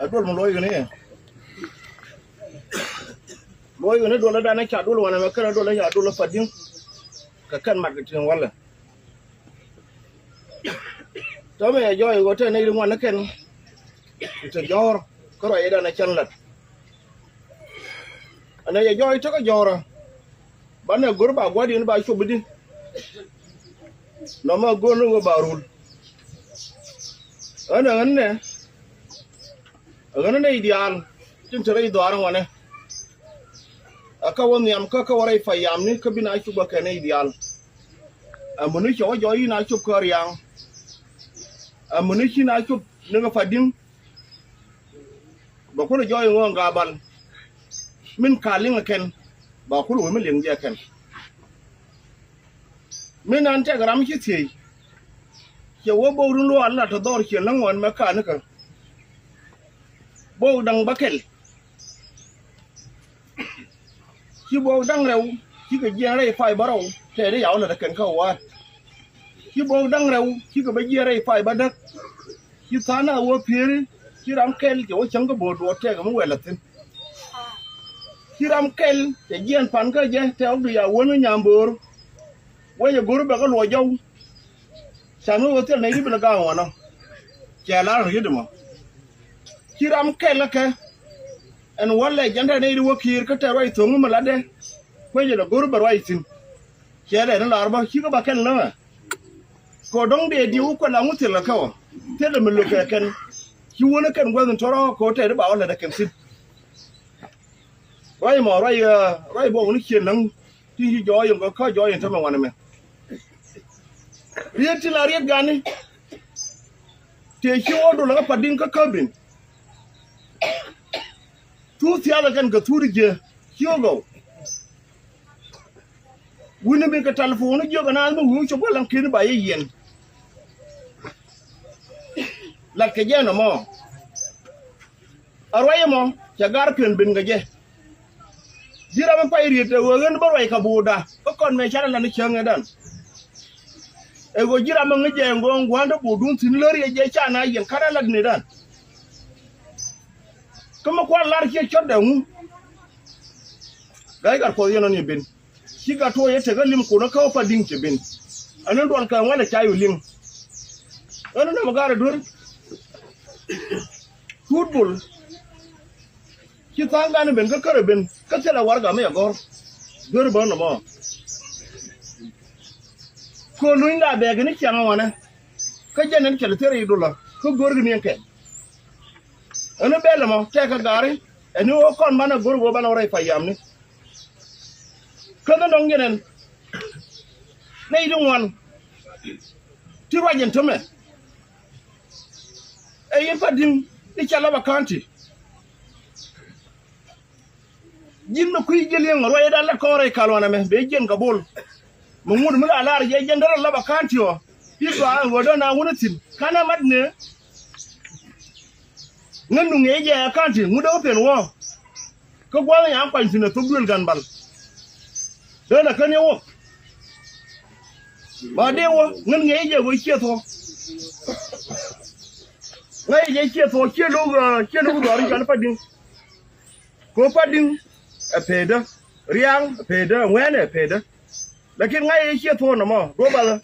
adol mo loy gane loy gane do la dana cha dol wana me kana do la ya do la fadin ka kan magatin wala to me joy go te ne wan ken to jor ko ro eda na chanlat ana ya joy to ka jora bana gurba gwadi ni ba shubudi no ma gonu go barul ana ne ideal tin tere idwar wane aka woni am ka warai fayam ni ka bina shuba ka ne ideal amunu cho joy na shub ko riang amunu shi na shub ne fadin ba ko joy ngo ngabal min kalin ken ba ku lu min ling je ken min an te gram shi ti ke wo bo run lo Allah to dor ke lan wan maka ne ka bo dang bakel ki bo dang rew ki ga je rai fai baro te da yawo da ken ka wa ki bo dang rew ki ga ba je rai fai badak ki sana wo pere ki ram kel ke wo chang ga bo do te ga mu welatin kiram kel te jian pan ka je te ok ya wonu nyambur we ya guru ba ko lo jaw sanu hotel ne ribe ga wono ke la ro yidimo kiram kel ka en walla janda ne ri wokir ka te roi tongu malade we ya guru ba roi tin ke le na arba ki ko ba kel na ko dong de di ko la mutil la ka te le melo ka ken ki wona ken gwazin toro ko te ba wala da ken sin rồi mà rồi bộ nó chuyện lắm thì gió dùng có gió dùng thôi mà ngoan mày riết thì là riết gan đi thì chiều đó là cái phát điên cái cabin thu theo là cái thu đi kia chiều go wini mình cái telephone nó giơ cái nào mà hú chụp làm kia nó bay yên là cái gì nó mà rồi mà chagar quyền bình cái gì jira man pay riete wo ngen bo way ka buda ko kon me chara lan changa dan e go jira man nge ngo ngwanda budun tin lori je chana yen kara lag ne dan kuma ko lar ke chodda mu dai gar ko yeno ni ben siga to yete ga lim ko no ka fa ding ke ben anan don ka wala chayu lim ana na magara dur football ki tanga ne ben ka kare ben ka tela warga me gor dur ba no mo ko luinda be ga ni kyama wana ka jenen kele tere idula ko gor ni enke ana bele mo te ka gari eni o kon bana gor go bana ray fayam ni ko no ngenen ne idun wan ti wajen to me e yin fadin ni chala ba kanti jinno kuy jeli ngor way dal ko ray kalwana me be jen ga bol mo mud mu ala je jen dara laba kanti o iso an wodo na wunatin kana madne ngandu ngeje kanti mu do pen wo ko gwala ya kwan sina to dul gan bal dana kane wo ba de wo ngan ngeje go cheto ngai je cheto chelo do ri kan padin ko padin peda riang peda wene peda lakin ngai che to no mo do bala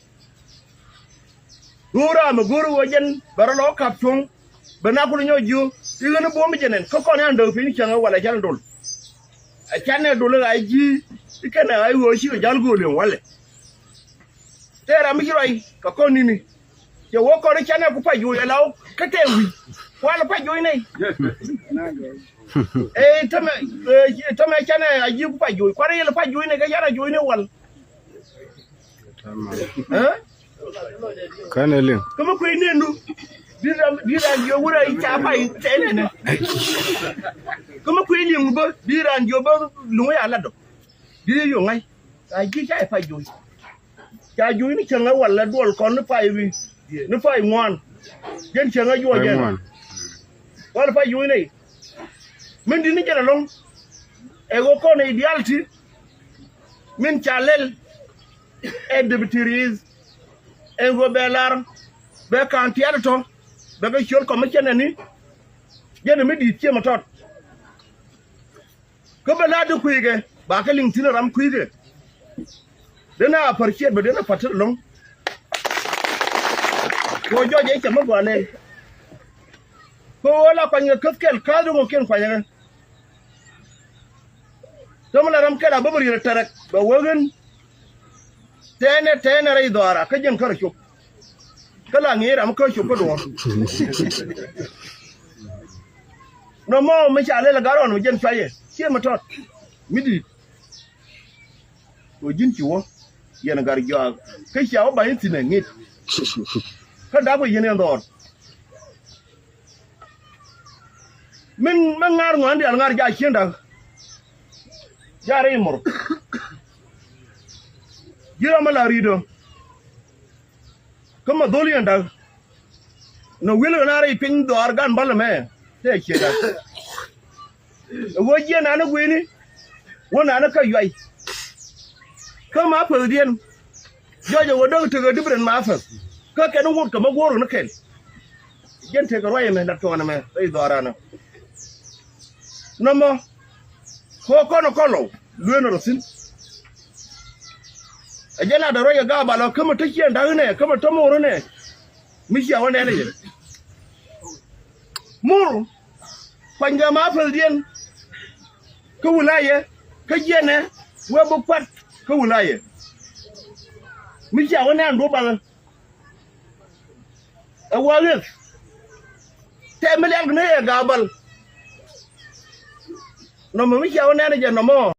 dura ma guru wajen baralo kapchung bana ku nyo ju igana bo mi jenen ko ko ne ando fi ni changa wala jan dol a chane dol ai ji ikana ai wo shi jal go le wale tera mi roi ka ko ni je wo ko ri chane ku pa ju ya law ka te wi wala pa ju ni tame chane aji ku pa ju kware le pa ju ni ga yara ju ni wal kanele kuma ku ni ndu dira yo wura i cha pa tene ne kuma ku ni ngbo dira yo ba lu ya la do dira yo ngai aji cha pa ju cha ju ni changa wala dol kon ni pa wi ni pa ngwan gen changa yo gen wala pa ju ni min di ni jela long e go ko ne ideality min chalel e debitiris e go belar be kan tiato be be chol ko ma chenani yen me di tie matot ko bala du kuige ba ka ling tin ram kuige dena parchet be dena patir long ko joje ke mo gone ko wala kwanya kaskel kadru mo ken kwanya tomla ram kala babari tarak ba wogen tene rai dora ka jin kar shop kala ngira am ka shop do no mo me cha le garon mo jen faye ke matot midi o jin ci wo yen gar jo ka shawo ba yin tine ngit ka da ko yen ndor min ngar ngandi al ngar ja kinda jare mur gira mala rido kama doli anda no wilo na rai pin do argan balme te kida wo je na na gwini wona na ka yai kama perdien jojo wo do to go different mafas ka ke no ka magoro na ken gente ga roye me na to na me dai do arana no mo ko kono kolo lueno rosin ajana da roye ga balo kama take da ne kama to moro ne mishi a wani ne muru kwanja ma perdien ka wulaye ka jene we bu pat ka wulaye mishi a wani ando bal a wale te miliyan ne ga bal no mishi a wani ne je no mo